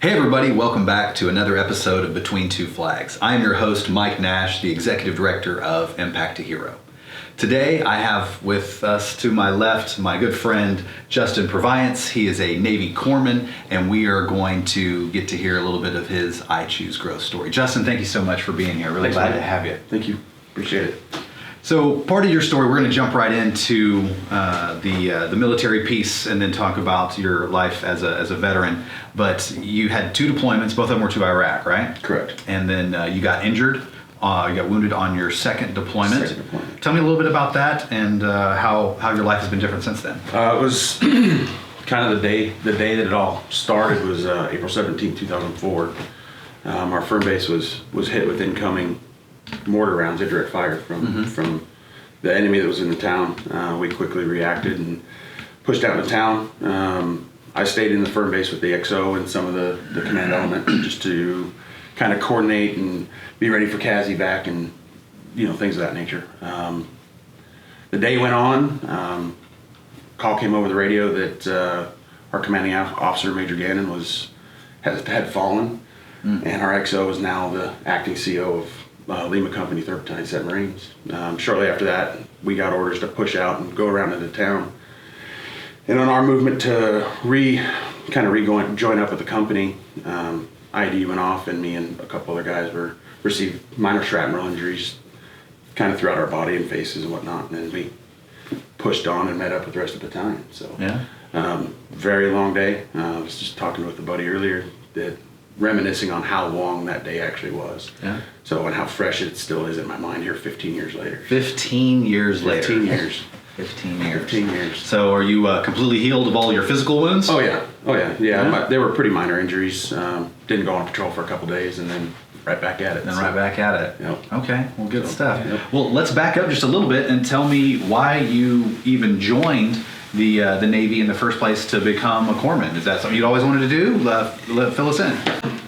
Hey everybody, welcome back to another episode of Between Two Flags. I am your host, Mike Nash, the Executive Director of Impact to Hero. Today I have with us to my left my good friend Justin Purviance. He is a Navy Corpsman, and we are going to get to hear a little bit of his I Choose Growth story. Justin, thank you so much for being here. Really glad to have you. Thank you. Appreciate it. So part of your story, we're going to jump right into the military piece and then talk about your life as a veteran. But you had two deployments, both of them were to Iraq, right? Correct. And then you got injured, you got wounded on your second deployment. Second deployment. Tell me a little bit about that and how your life has been different since then. It was kind of the day that it all started was April 17, 2004. Our firm base was hit with incoming mortar rounds, indirect fire from the enemy that was in the town. We quickly reacted and pushed out into town. I stayed in the firm base with the XO and some of the command element just to kind of coordinate and be ready for CAS evac and things of that nature. The day went on. Call came over the radio that our commanding officer, Major Gannon, had fallen, and our XO is now the acting CO of Lima Company, 3rd Battalion, 7th Marines. Shortly after that, we got orders to push out and go around into town. And on our movement to join up with the company, ID went off, and me and a couple other guys received minor shrapnel injuries, kind of throughout our body and faces and whatnot. And then we pushed on and met up with the rest of the battalion. So, very long day. I was just talking with a buddy earlier that reminiscing on how long that day actually was. Yeah. So, and how fresh it still is in my mind here 15 years later. 15 years later. 15 years. 15 years. 15 years. So are you completely healed of all your physical wounds? Oh yeah. They were pretty minor injuries. Didn't go on patrol for a couple days and then right back at it. Right back at it. Yep. Okay, well, good stuff. Yep. Well, let's back up just a little bit and tell me why you even joined the Navy in the first place to become a corpsman. Is that something you'd always wanted to do? Fill us in.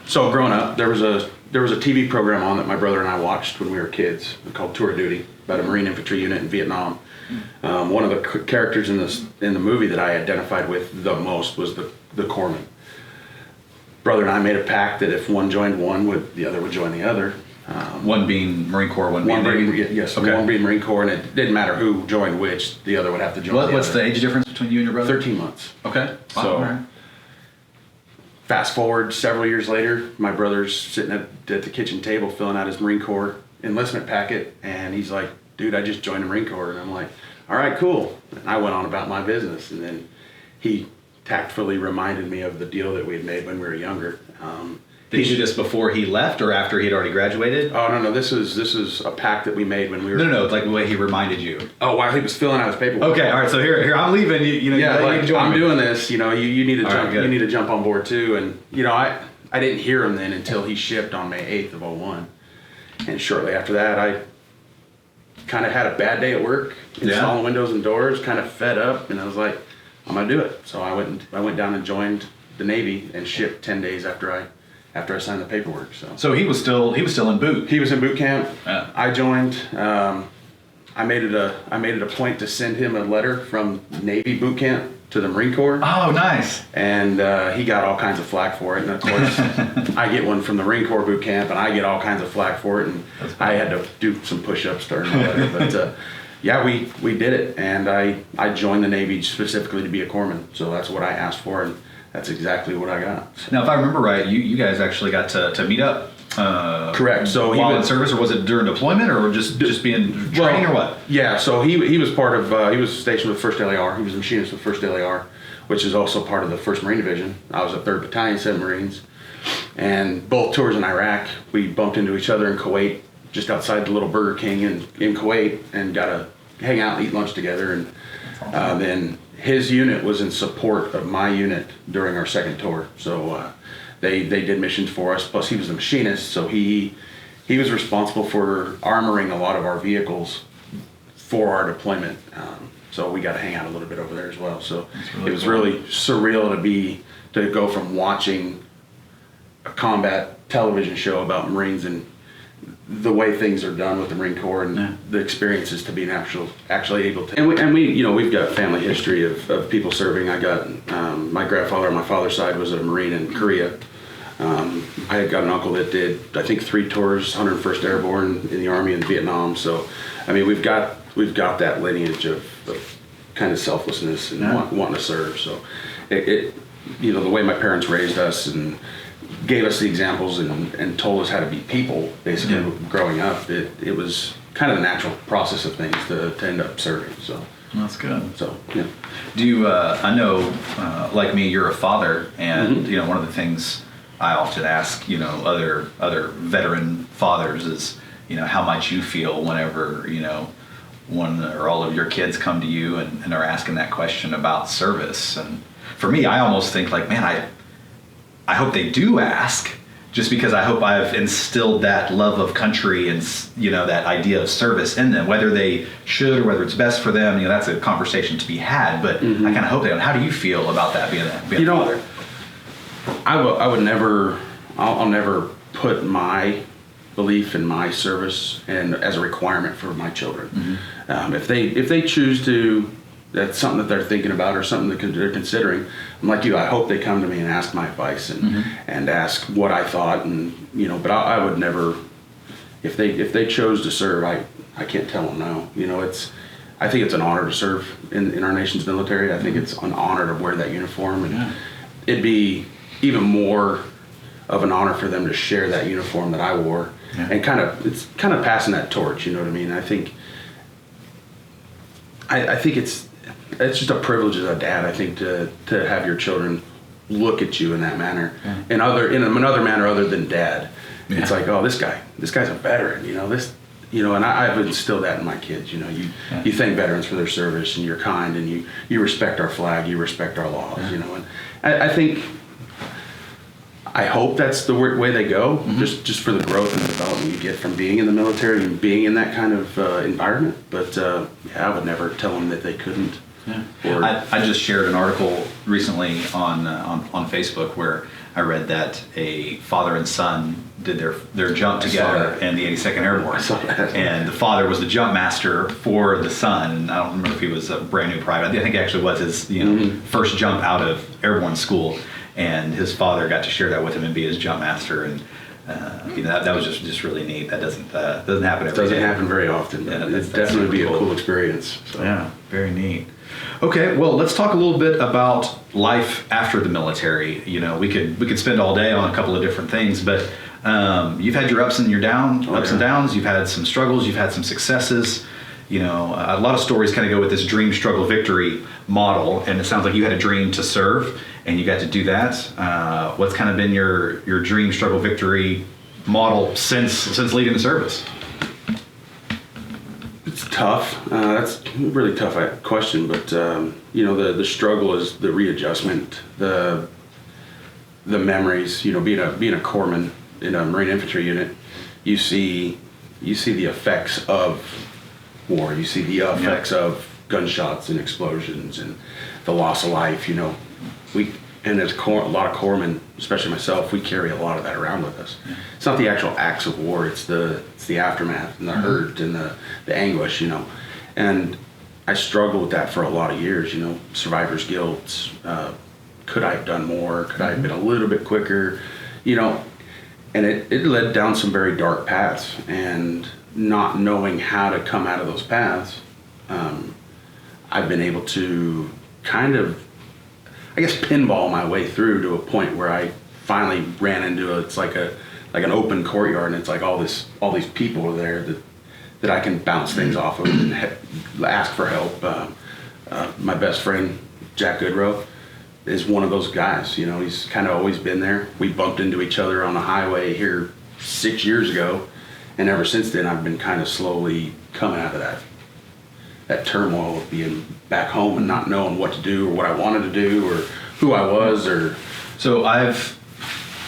So growing up, there was a TV program on that my brother and I watched when we were kids called Tour of Duty, about a Marine infantry unit in Vietnam. One of the characters in the movie that I identified with the most was the corpsman. Brother and I made a pact that if one joined one, the other would join the other. One being Marine Corps, one being Navy? Yes, okay. One being Marine Corps, and it didn't matter who joined which, the other would have to join What's the age difference between you and your brother? 13 months. Okay. So, all right. Fast forward several years later, my brother's sitting at the kitchen table filling out his Marine Corps enlistment packet, and he's like, dude, I just joined the Marine Corps. And I'm like, all right, cool. And I went on about my business, and then he tactfully reminded me of the deal that we had made when we were younger. Did you do this before he left or after he'd already graduated? Oh, no, this is a pact that we made when we were... No, like the way he reminded you. Oh, while he was filling out his paperwork. Okay, all right, so here I'm leaving, I'm doing this, you need to jump, right, you need to jump on board too. And, I didn't hear him then until he shipped on May 8th of 2001. And shortly after that, I kind of had a bad day at work, installing windows and doors, kind of fed up, and I was like, I'm gonna do it. So I went down and joined the Navy and shipped 10 days after I signed the paperwork. So he was still in boot. He was in boot camp. Yeah. I joined. I made it a point to send him a letter from Navy boot camp to the Marine Corps. Oh, nice. And he got all kinds of flack for it. And of course, I get one from the Marine Corps boot camp, and I get all kinds of flack for it. And I had to do some push-ups during the letter. But we did it. And I joined the Navy specifically to be a corpsman. So that's what I asked for, and that's exactly what I got. So. Now, if I remember right, you guys actually got to meet up. Correct. So while in service, or was it during deployment, or just being training, or what? Yeah. So he was part of. He was stationed with 1st LAR. He was a machinist with 1st LAR, which is also part of the 1st Marine Division. I was a 3rd Battalion, 7th Marines, and both tours in Iraq, we bumped into each other in Kuwait, just outside the little Burger King in Kuwait, and got to hang out and eat lunch together. And then his unit was in support of my unit during our second tour. So. They did missions for us, plus he was the machinist, so he was responsible for armoring a lot of our vehicles for our deployment. So we got to hang out a little bit over there as well. So it was really surreal to go from watching a combat television show about Marines and the way things are done with the Marine Corps and the experiences to being actually able to. And we've got family history of people serving. I got my grandfather on my father's side was a Marine in Korea. I had got an uncle that did, I think, 3 tours, 101st Airborne in the Army in Vietnam. So, I mean, we've got that lineage of kind of selflessness and wanting to serve. So, you know, the way my parents raised us and gave us the examples and told us how to be people, basically, growing up, it was kind of the natural process of things to end up serving. So. That's good. So, yeah. Do you, I know, like me, you're a father, and, you know, one of the things I often ask, you know, other veteran fathers is, you know, how might you feel whenever, you know, one or all of your kids come to you and are asking that question about service. And for me, I almost think like, man, I hope they do ask, just because I hope I've instilled that love of country and, you know, that idea of service in them, whether they should or whether it's best for them. You know, that's a conversation to be had, but I kind of hope they don't. How do you feel about that being a father? I would never, I'll never put my belief in my service and as a requirement for my children. If they choose to, that's something that they're thinking about or something that they're considering. I'm like you, I hope they come to me and ask my advice and ask what I thought, and, you know, but I would never, if they chose to serve, I can't tell them no. You know, I think it's an honor to serve in our nation's military. I think it's an honor to wear that uniform, and it'd be even more of an honor for them to share that uniform that I wore, and it's kind of passing that torch. You know what I mean? I think it's just a privilege as a dad, I think, to have your children look at you in that manner, in another manner other than dad. It's like, oh, this guy's a veteran, you know, and I've instilled that in my kids. You know, you thank veterans for their service, and you're kind, and you respect our flag, you respect our laws, you know, and I hope that's the way they go, just for the growth and development you get from being in the military and being in that kind of environment. But I would never tell them that they couldn't. I just shared an article recently on Facebook where I read that a father and son did their jump together in the 82nd Airborne. I saw that. And the father was the jump master for the son. And I don't remember if he was a brand new private. I think it actually was his first jump out of airborne school. And his father got to share that with him and be his jump master, and you know, that was just really neat. That doesn't happen every day. It doesn't happen very often. But it'd definitely be a cool experience. So. Yeah, very neat. Okay, well, let's talk a little bit about life after the military. You know, we could spend all day on a couple of different things, but you've had your ups and downs. You've had some struggles. You've had some successes. You know, a lot of stories kind of go with this dream, struggle, victory model, and it sounds like you had a dream to serve, and you got to do that. What's kind of been your dream, struggle, victory model since leaving the service? It's tough. That's a really tough question, but you know, the struggle is the readjustment, the memories. You know, being a corpsman in a Marine infantry unit, you see the effects of war. You see the effects of gunshots and explosions and the loss of life. You know, there's a lot of corpsmen, especially myself, we carry a lot of that around with us. It's not the actual acts of war, it's the aftermath and the hurt and the anguish, you know. And I struggled with that for a lot of years, you know, survivor's guilt. Could I have done more? Could I have been a little bit quicker? You know, and it led down some very dark paths, and not knowing how to come out of those paths, I've been able to kind of, I guess, pinball my way through to a point where I finally ran into it's like an open courtyard, and it's like all these people are there that I can bounce things off of and ask for help. My best friend, Jack Goodrow, is one of those guys. You know, he's kind of always been there. We bumped into each other on the highway here 6 years ago, and ever since then I've been kind of slowly coming out of that turmoil of being back home and not knowing what to do or what I wanted to do or who I was. Or so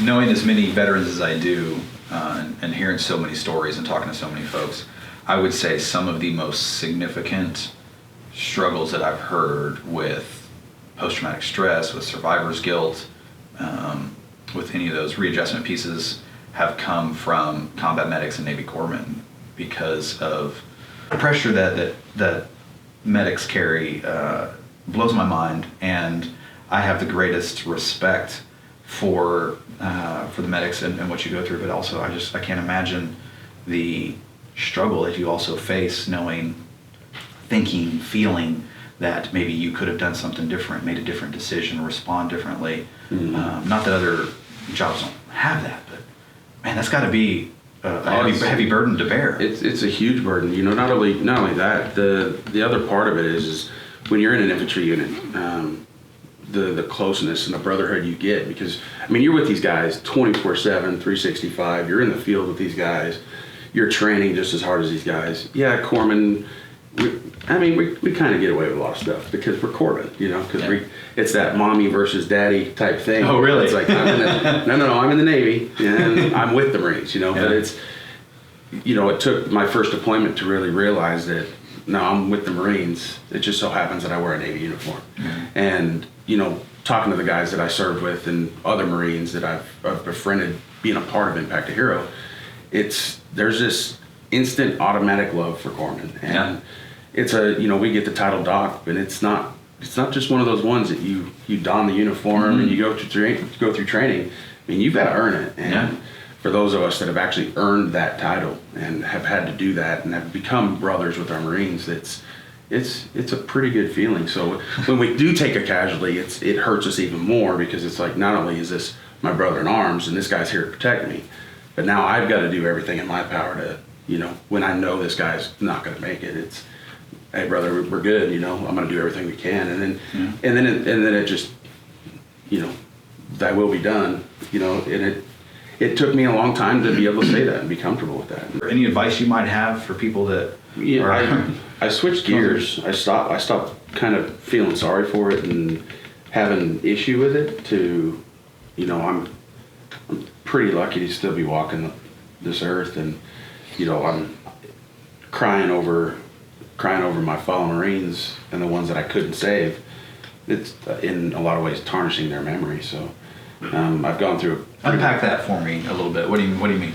knowing as many veterans as I do, and hearing so many stories and talking to so many folks, I would say some of the most significant struggles that I've heard with post-traumatic stress, with survivor's guilt, with any of those readjustment pieces have come from combat medics and Navy corpsmen, because of the pressure that medics carry blows my mind, and I have the greatest respect for the medics and what you go through, but also I can't imagine the struggle that you also face, knowing, thinking, feeling that maybe you could have done something different, made a different decision, respond differently. Not that other jobs don't have that, but man, that's got to be a heavy burden to bear. It's a huge burden. Not only that, the other part of it is when you're in an infantry unit, the closeness and the brotherhood you get, because you're with these guys 24/7, 365. You're in the field with these guys. You're training just as hard as these guys. Yeah, corpsmen. We kind of get away with a lot of stuff because we're corpsmen, because it's that mommy versus daddy type thing. Oh, really? It's like, I'm in the Navy and I'm with the Marines, but it's, it took my first deployment to really realize that, no, I'm with the Marines. It just so happens that I wear a Navy uniform. And, talking to the guys that I served with and other Marines that I've befriended, being a part of Impact to Hero, there's this instant automatic love for corpsmen. And it's we get the title doc, but it's not just one of those ones that you don the uniform and you go through training. You've got to earn it. And for those of us that have actually earned that title and have had to do that and have become brothers with our Marines, it's a pretty good feeling. So when we do take a casualty, it hurts us even more, because it's like, not only is this my brother in arms and this guy's here to protect me, but now I've got to do everything in my power to, when I know this guy's not going to make it, it's, hey brother, we're good, I'm going to do everything we can. And then it just, thy will be done, and it took me a long time to be able to say that and be comfortable with that. Any advice you might have for people that I switched gears. I stopped kind of feeling sorry for it and having an issue with it to, I'm pretty lucky to still be walking this earth, and, I'm crying over my fallen Marines and the ones that I couldn't save. It's in a lot of ways tarnishing their memory. So I've gone through. Unpack that for me a little bit. What do you mean?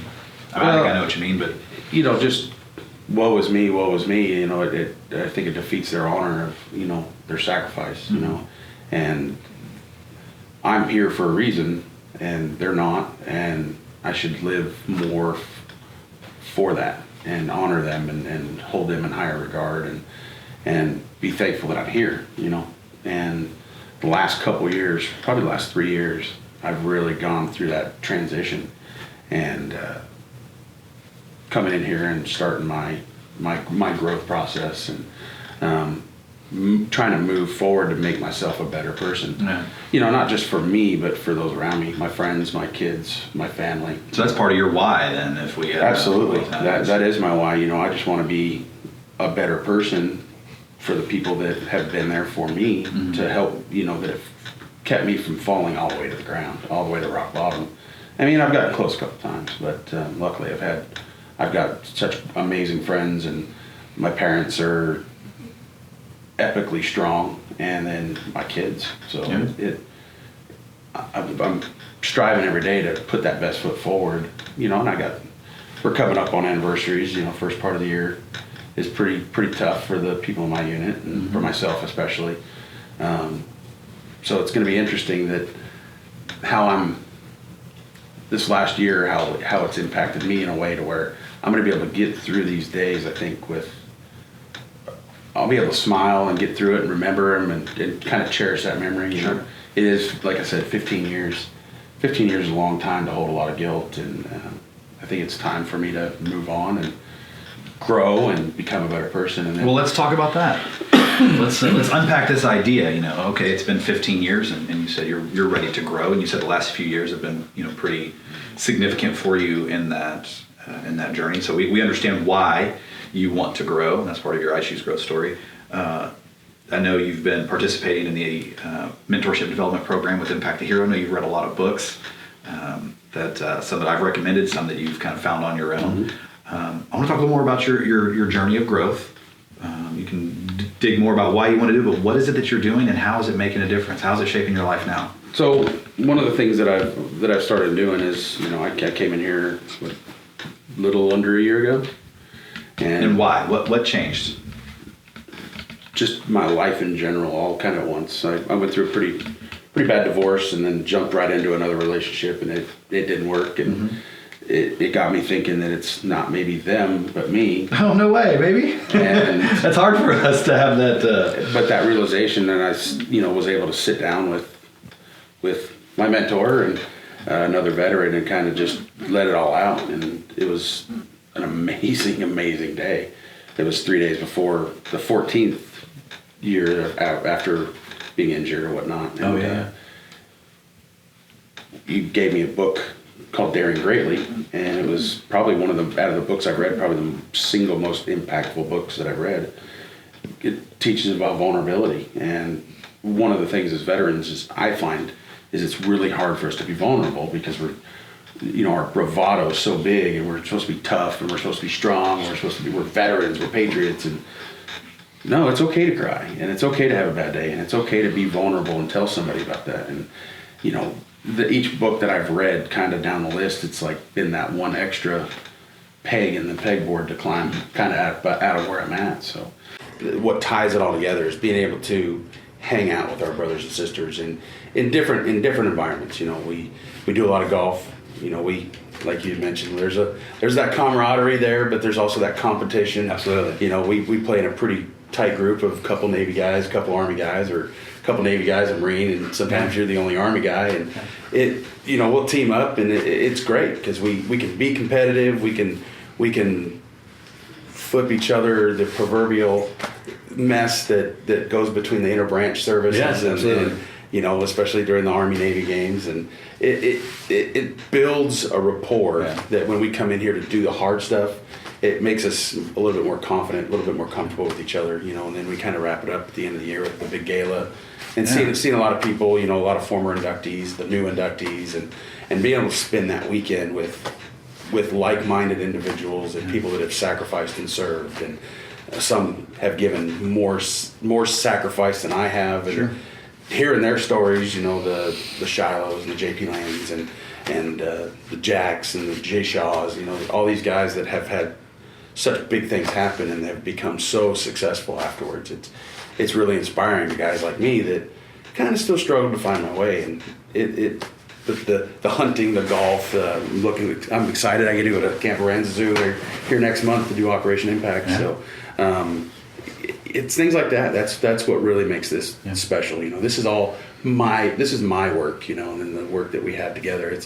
I think I know what you mean, but just woe is me. I think it defeats their honor of their sacrifice. And I'm here for a reason, and they're not, and I should live more for that and honor them and hold them in higher regard and be thankful that I'm here. And the last couple of years, probably the last 3 years, I've really gone through that transition, and coming in here and starting my growth process, and trying to move forward to make myself a better person. Not just for me, but for those around me, my friends, my kids, my family. So that's part of your why then, if we absolutely. That is my why. I just want to be a better person for the people that have been there for me, to help, that have kept me from falling all the way to the ground, all the way to rock bottom. I've gotten close a couple times, but luckily I've got such amazing friends, and my parents are epically strong, and then my kids. So I'm striving every day to put that best foot forward. And we're coming up on anniversaries. First part of the year is pretty tough for the people in my unit, and for myself especially. So it's going to be interesting that this last year, how it's impacted me in a way to where I'm going to be able to get through these days, I think, I'll be able to smile and get through it and remember them and kind of cherish that memory. Sure. It is, like I said, 15 years. 15 years is a long time to hold a lot of guilt, and I think it's time for me to move on and grow and become a better person. And then, well, let's talk about that. Let's unpack this idea. Okay, it's been 15 years, and you said you're ready to grow, and you said the last few years have been pretty significant for you in that journey. So we understand why you want to grow, and that's part of your I Choose Growth story. I know you've been participating in the mentorship development program with Impact to Hero. I know you've read a lot of books, some that I've recommended, some that you've kind of found on your own. I want to talk a little more about your journey of growth. You can dig more about why you want to do it, but what is it that you're doing, and how is it making a difference? How is it shaping your life now? So one of the things that I've started doing is, I came in here a little under a year ago. And why? What changed? Just my life in general, all kind of at once. I went through a pretty bad divorce, and then jumped right into another relationship, and it didn't work, and it got me thinking that it's not maybe them but me. Oh, no way, baby. And that's hard for us to have that. But that realization, and I was able to sit down with my mentor and another veteran and kind of just let it all out, and it was an amazing day. It was 3 days before the 14th year after being injured or whatnot. And, you gave me a book called Daring Greatly, and it was probably one of the, out of the books I've read, probably the single most impactful books that I've read. It teaches about vulnerability, and one of the things as veterans I find is it's really hard for us to be vulnerable because our bravado is so big, and we're supposed to be tough, and we're supposed to be strong, and we're veterans, we're patriots, and no, it's okay to cry, and it's okay to have a bad day, and it's okay to be vulnerable and tell somebody about that. And each book that I've read, kind of down the list, it's like been that one extra peg in the pegboard to climb, kind of out of where I'm at. So, what ties it all together is being able to hang out with our brothers and sisters in different environments. We do a lot of golf. We, like you mentioned, there's that camaraderie there, but there's also that competition. Absolutely. We play in a pretty tight group of a couple Navy guys, a couple Army guys, or a couple Navy guys, a Marine, and sometimes you're the only Army guy, and we'll team up, and it's great because we can be competitive. We can flip each other the proverbial mess that goes between the interbranch services. Yes, absolutely. And especially during the Army Navy games, and it builds a rapport that when we come in here to do the hard stuff, it makes us a little bit more confident, a little bit more comfortable with each other, and then we kind of wrap it up at the end of the year with the big gala, and seeing a lot of people, a lot of former inductees, the new inductees, and being able to spend that weekend with like-minded individuals and people that have sacrificed and served, and some have given more sacrifice than I have, and sure. Hearing their stories, the Shilohs and the J.P. Lanes and the Jacks and the J. Shaws, all these guys that have had such big things happen and have become so successful afterwards. It's really inspiring to guys like me that kind of still struggle to find my way. And the hunting, the golf, I'm excited. I get to go to Camp Aransas Zoo. They're here next month to do Operation Impact. Yeah. So it's things like that. That's what really makes this special. This is my work. And then the work that we had together.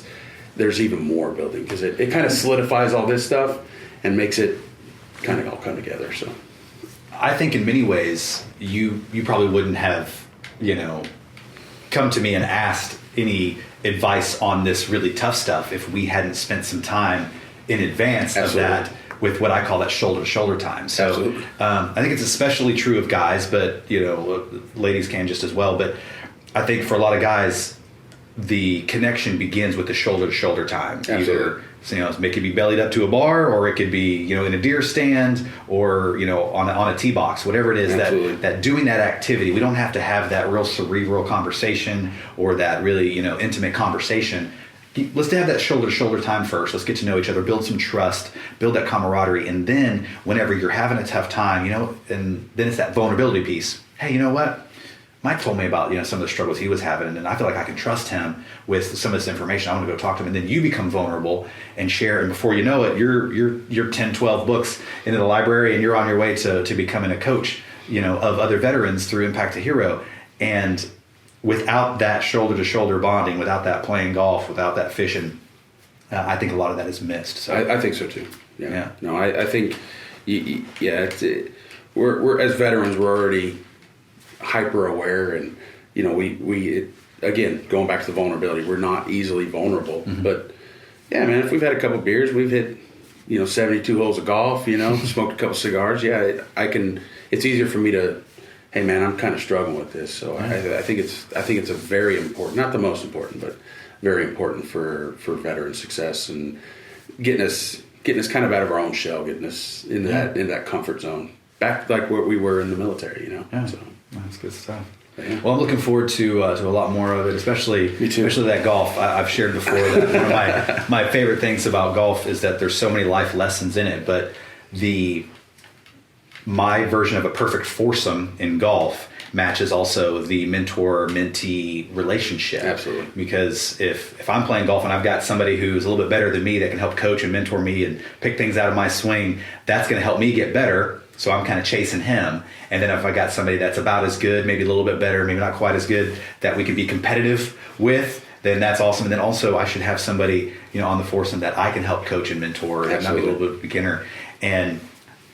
There's even more building because it kind of solidifies all this stuff and makes it kind of all come together. So I think in many ways you probably wouldn't have come to me and asked any advice on this really tough stuff if we hadn't spent some time in advance Absolutely. of that with what I call that shoulder-to-shoulder time. So I think it's especially true of guys, but ladies can just as well. But I think for a lot of guys, the connection begins with the shoulder-to-shoulder time. Absolutely. Either it could be bellied up to a bar, or it could be in a deer stand, or on a tee box, whatever it is. Absolutely. that doing that activity, we don't have to have that real cerebral conversation or that really intimate conversation. Let's have that shoulder-to-shoulder time first. Let's get to know each other, build some trust, build that camaraderie, and then whenever you're having a tough time, and then it's that vulnerability piece. Hey, you know what? Mike told me about some of the struggles he was having, and I feel like I can trust him with some of this information. I want to go talk to him, and then you become vulnerable and share. And before you know it, you're 10, 12 books into the library, and you're on your way to becoming a coach, of other veterans through Impact to Hero. And without that shoulder-to-shoulder bonding, without that playing golf, without that fishing, I think a lot of that is missed. So I think so too. Yeah. No, I think, we're as veterans, we're already hyper aware, and we again, going back to the vulnerability, we're not easily vulnerable. Mm-hmm. But yeah, man, if we've had a couple beers, we've hit 72 holes of golf, smoked a couple cigars. Yeah, it's easier for me to, hey man, I'm kind of struggling with this. So I think it's a very important, not the most important, but very important for veteran success and getting us kind of out of our own shell, getting us in that comfort zone, back like where we were in the military. Yeah. So that's good stuff. Yeah. Well, I'm looking forward to a lot more of it, especially that golf. I've shared before that one of my favorite things about golf is that there's so many life lessons in it, but my version of a perfect foursome in golf matches also the mentor-mentee relationship. Absolutely. Because if I'm playing golf and I've got somebody who's a little bit better than me that can help coach and mentor me and pick things out of my swing, that's going to help me get better. So I'm kind of chasing him. And then if I got somebody that's about as good, maybe a little bit better, maybe not quite as good, that we can be competitive with, then that's awesome. And then also I should have somebody, on the foursome that I can help coach and mentor and not be a little bit beginner. And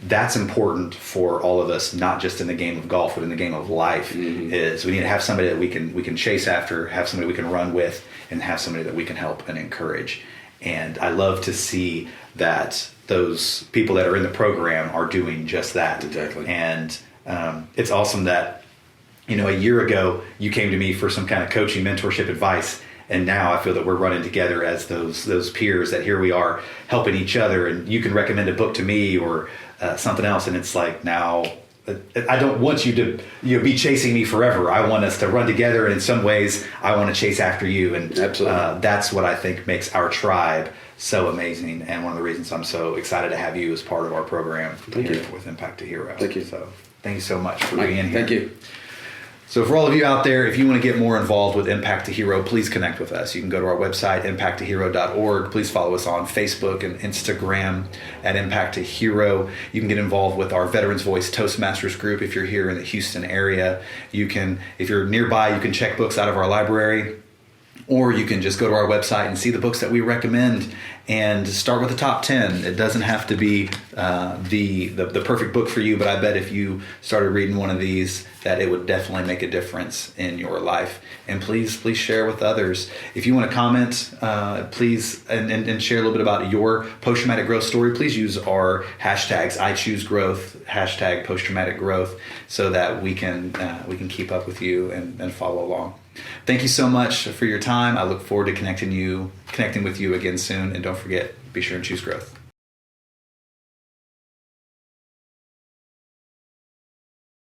that's important for all of us, not just in the game of golf, but in the game of life. Is we need to have somebody that we can chase after, have somebody we can run with, and have somebody that we can help and encourage. And I love to see that those people that are in the program are doing just that. Exactly. And it's awesome that, a year ago you came to me for some kind of coaching, mentorship advice. And now I feel that we're running together as those peers, that here we are helping each other, and you can recommend a book to me or something else. And it's like, now I don't want you to be chasing me forever. I want us to run together. And in some ways I want to chase after you. And that's what I think makes our tribe so amazing. And one of the reasons I'm so excited to have you as part of our program here with Impact to Hero. Thank you. So thank you so much for Mike, being here. Thank you. So for all of you out there, if you want to get more involved with Impact to Hero, please connect with us. You can go to our website, impacttohero.org. Please follow us on Facebook and Instagram at Impact to Hero. You can get involved with our Veterans Voice Toastmasters group if you're here in the Houston area. You can, if you're nearby, you can check books out of our library, or you can just go to our website and see the books that we recommend and start with the top 10. It doesn't have to be the perfect book for you, but I bet if you started reading one of these, that it would definitely make a difference in your life. And please share with others. If you want to comment, please, and share a little bit about your post-traumatic growth story, please use our hashtags, I choose growth, hashtag post-traumatic growth, so that we can keep up with you and follow along. Thank you so much for your time. I look forward to connecting with you again soon. And don't forget, be sure and choose growth.